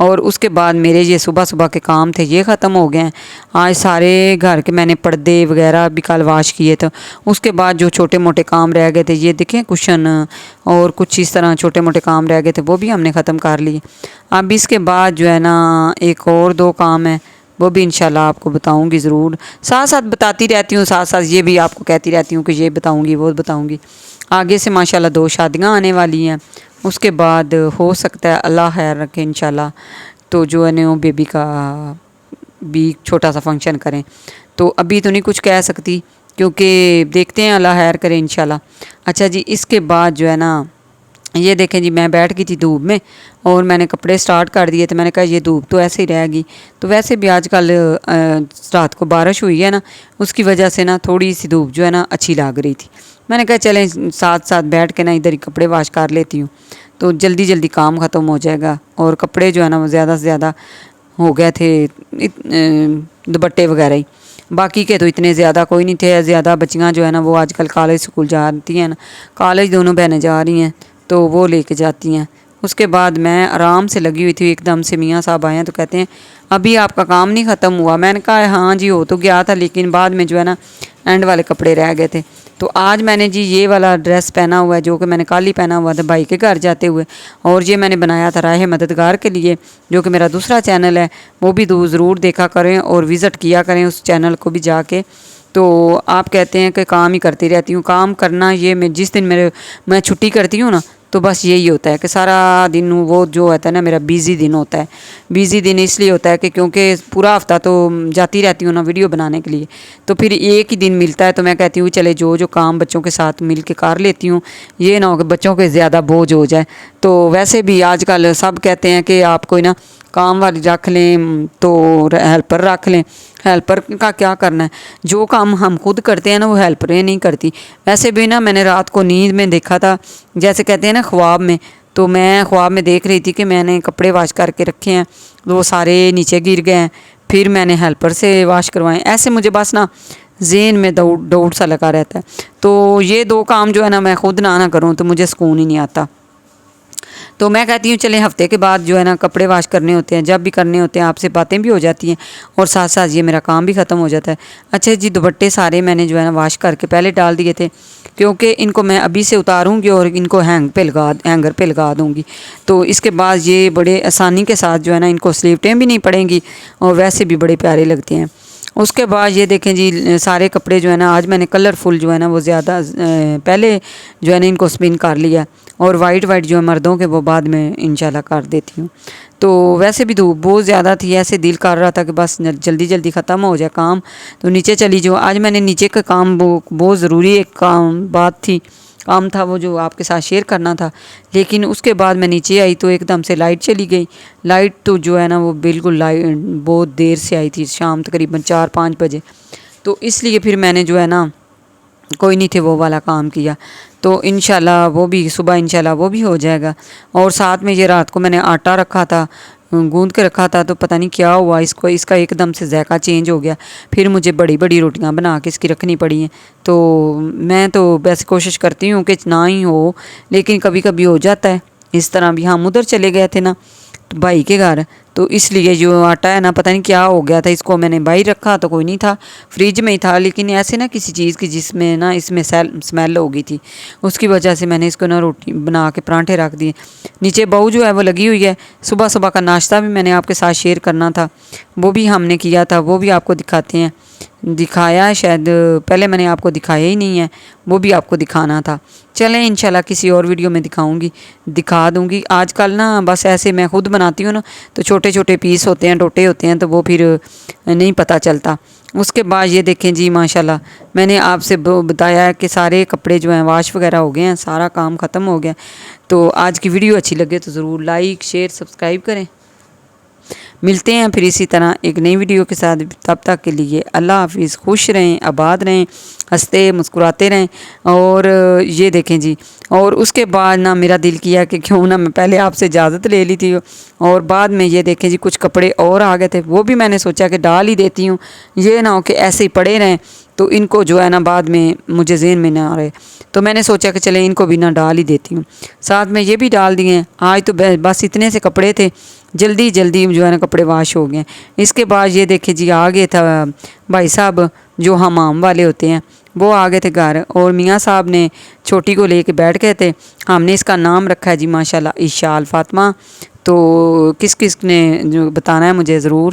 اور اس کے بعد میرے یہ صبح صبح کے کام تھے یہ ختم ہو گئے ہیں۔ آج سارے گھر کے میں نے پردے وغیرہ بھی کل واش کیے تھے۔ اس کے بعد جو چھوٹے موٹے کام رہ گئے تھے یہ دیکھیں کشن اور کچھ اس طرح چھوٹے موٹے کام رہ گئے تھے وہ بھی ہم نے ختم کر لیے۔ اب اس کے بعد جو ہے نا ایک اور 2 کام ہیں وہ بھی انشاءاللہ آپ کو بتاؤں گی ضرور، ساتھ ساتھ بتاتی رہتی ہوں، ساتھ ساتھ یہ بھی آپ کو کہتی رہتی ہوں کہ یہ بتاؤں گی وہ بتاؤں گی۔ آگے سے ماشاءاللہ 2 شادیاں آنے والی ہیں، اس کے بعد ہو سکتا ہے اللہ خیر رکھے انشاءاللہ تو جو ہے نا بیبی کا بھی چھوٹا سا فنکشن کریں، تو ابھی تو نہیں کچھ کہہ سکتی کیونکہ دیکھتے ہیں اللہ خیر کرے انشاءاللہ۔ اچھا جی اس کے بعد جو ہے نا یہ دیکھیں جی میں بیٹھ گئی تھی دھوپ میں اور میں نے کپڑے سٹارٹ کر دیے تھے، میں نے کہا یہ دھوپ تو ایسے ہی رہے گی، تو ویسے بھی آج کل رات کو بارش ہوئی ہے نا اس کی وجہ سے نا تھوڑی سی دھوپ جو ہے نا اچھی لگ رہی تھی، میں نے کہا چلیں ساتھ ساتھ بیٹھ کے نا ادھر ہی کپڑے واش کر لیتی ہوں تو جلدی جلدی کام ختم ہو جائے گا۔ اور کپڑے جو ہے نا وہ زیادہ سے زیادہ ہو گئے تھے دوپٹے وغیرہ ہی، باقی کے تو اتنے زیادہ کوئی نہیں تھے۔ زیادہ بچیاں جو ہے نا وہ آج کل کالج اسکول جاتی ہیں نا، کالج دونوں بہنیں جا رہی ہیں تو وہ لے کے جاتی ہیں۔ اس کے بعد میں آرام سے لگی ہوئی تھی، ایک دم سے میاں صاحب آئے ہیں تو کہتے ہیں ابھی آپ کا کام نہیں ختم ہوا، میں نے کہا ہاں جی ہو تو گیا تھا لیکن بعد میں جو ہے نا اینڈ والے کپڑے رہ گئے تھے، تو آج میں نے جی یہ والا ڈریس پہنا ہوا ہے جو کہ میں نے کل ہی پہنا ہوا تھا بھائی کے گھر جاتے ہوئے، اور یہ میں نے بنایا تھا راہ مددگار کے لیے جو کہ میرا دوسرا چینل ہے، وہ بھی ضرور دیکھا کریں اور وزٹ کیا کریں اس چینل کو بھی جا کے۔ تو آپ کہتے ہیں کہ کام ہی کرتی رہتی ہوں، کام کرنا یہ میں جس دن میں چھٹی کرتی ہوں نا تو بس یہی ہوتا ہے کہ سارا دن وہ جو ہوتا ہے نا میرا بیزی دن ہوتا ہے۔ بیزی دن اس لیے ہوتا ہے کہ کیونکہ پورا ہفتہ تو جاتی رہتی ہوں نا ویڈیو بنانے کے لیے، تو پھر ایک ہی دن ملتا ہے تو میں کہتی ہوں چلے جو کام بچوں کے ساتھ مل کے کر لیتی ہوں، یہ نہ ہو کہ بچوں کے زیادہ بوجھ ہو جائے۔ تو ویسے بھی آج کل سب کہتے ہیں کہ آپ کوئی نا کام والی رکھ لیں تو ہیلپر رکھ لیں، ہیلپر کا کیا کرنا ہے، جو کام ہم خود کرتے ہیں نا وہ ہیلپریں نہیں کرتی۔ ویسے بھی نا میں نے رات کو نیند میں دیکھا تھا، جیسے کہتے ہیں نا خواب میں، تو میں خواب میں دیکھ رہی تھی کہ میں نے کپڑے واش کر کے رکھے ہیں تو وہ سارے نیچے گر گئے ہیں، پھر میں نے ہیلپر سے واش کروائے، ایسے مجھے بس نا ذہن میں ڈاؤٹ سا لگا رہتا ہے۔ تو یہ 2 کام جو ہے نا میں خود نہ کروں تو مجھے سکون ہی نہیں آتا، تو میں کہتی ہوں چلیں ہفتے کے بعد جو ہے نا کپڑے واش کرنے ہوتے ہیں، جب بھی کرنے ہوتے ہیں آپ سے باتیں بھی ہو جاتی ہیں اور ساتھ ساتھ یہ میرا کام بھی ختم ہو جاتا ہے۔ اچھا جی دوپٹے سارے میں نے جو ہے نا واش کر کے پہلے ڈال دیے تھے کیونکہ ان کو میں ابھی سے اتاروں گی اور ان کو ہینگر پہ لگا دوں گی، تو اس کے بعد یہ بڑے آسانی کے ساتھ جو ہے نا ان کو سلیوٹیں بھی نہیں پڑیں گی اور ویسے بھی بڑے پیارے لگتے ہیں۔ اس کے بعد یہ دیکھیں جی سارے کپڑے جو ہے نا آج میں نے کلرفل جو ہے نا وہ زیادہ پہلے جو ہے نا ان کو سپن کر لیا، اور وائٹ جو ہے مردوں کے وہ بعد میں انشاءاللہ کر دیتی ہوں۔ تو ویسے بھی دھوپ بہت زیادہ تھی، ایسے دل کر رہا تھا کہ بس جلدی جلدی ختم ہو جائے کام، تو نیچے چلی جو آج میں نے نیچے کا کام بہت ضروری ایک کام تھا وہ جو آپ کے ساتھ شیئر کرنا تھا، لیکن اس کے بعد میں نیچے آئی تو ایک دم سے لائٹ چلی گئی۔ لائٹ تو جو ہے نا وہ بالکل بہت دیر سے آئی تھی، شام تقریباً 4-5 بجے، تو اس لیے پھر میں نے جو ہے نا کوئی نہیں تھے وہ والا کام کیا، تو انشاءاللہ وہ بھی صبح انشاءاللہ وہ بھی ہو جائے گا۔ اور ساتھ میں یہ رات کو میں نے آٹا رکھا تھا گوندھ کے رکھا تھا، تو پتہ نہیں کیا ہوا اس کا ایک دم سے ذائقہ چینج ہو گیا، پھر مجھے بڑی بڑی روٹیاں بنا کے اس کی رکھنی پڑی ہیں۔ تو میں تو ویسے کوشش کرتی ہوں کہ نہ ہی ہو، لیکن کبھی کبھی ہو جاتا ہے اس طرح بھی۔ ہم ادھر چلے گئے تھے نا بھائی کے گھر، تو اس لیے جو آٹا ہے نا پتہ نہیں کیا ہو گیا تھا، اس کو میں نے باہر رکھا تو کوئی نہیں تھا، فریج میں ہی تھا، لیکن ایسے نا کسی چیز کی جس میں نا اس میں اسمیل ہو گئی تھی، اس کی وجہ سے میں نے اس کو نا روٹی بنا کے پراٹھے رکھ دیے۔ نیچے بہو جو ہے وہ لگی ہوئی ہے، صبح صبح کا ناشتہ بھی میں نے آپ کے ساتھ شیئر کرنا تھا، وہ بھی ہم نے کیا تھا، وہ بھی آپ کو دکھاتے ہیں، دکھایا ہے شاید پہلے میں نے آپ کو دکھایا ہی نہیں ہے، وہ بھی آپ کو دکھانا تھا۔ چلیں انشاءاللہ کسی اور ویڈیو میں دکھا دوں گی۔ آج کل نا بس ایسے میں خود بناتی ہوں نا تو چھوٹے چھوٹے پیس ہوتے ہیں، ٹوٹے ہوتے ہیں، تو وہ پھر نہیں پتہ چلتا۔ اس کے بعد یہ دیکھیں جی ماشاءاللہ میں نے آپ سے بتایا ہے کہ سارے کپڑے جو ہیں واش وغیرہ ہو گئے ہیں، سارا کام ختم ہو گیا۔ تو آج کی ویڈیو اچھی لگے تو ضرور لائک شیئر سبسکرائب کریں۔ ملتے ہیں پھر اسی طرح ایک نئی ویڈیو کے ساتھ، تب تک کے لیے اللہ حافظ، خوش رہیں، آباد رہیں، ہنستے مسکراتے رہیں۔ اور یہ دیکھیں جی، اور اس کے بعد نا میرا دل کیا کہ کیوں نہ میں پہلے آپ سے اجازت لے لی تھی، اور بعد میں یہ دیکھیں جی کچھ کپڑے اور آ گئے تھے، وہ بھی میں نے سوچا کہ ڈال ہی دیتی ہوں، یہ نہ ہو کہ ایسے ہی پڑے رہیں۔ تو ان کو جو ہے نا بعد میں مجھے ذہن میں نہ آ رہے، تو میں نے سوچا کہ چلے ان کو بھی نہ ڈال ہی دیتی ہوں، ساتھ میں یہ بھی ڈال دیے ہیں۔ آج تو بس اتنے سے کپڑے تھے، جلدی جو ہے نا کپڑے واش ہو گئے۔ اس کے بعد یہ دیکھیں جی آ گئے تھا بھائی صاحب جو حمام والے ہوتے ہیں، وہ آ گئے تھے گھر، اور میاں صاحب نے چھوٹی کو لے کے بیٹھ گئے تھے۔ ہم نے اس کا نام رکھا ہے جی ماشاءاللہ اشال فاطمہ، تو کس کس نے جو بتانا ہے مجھے ضرور۔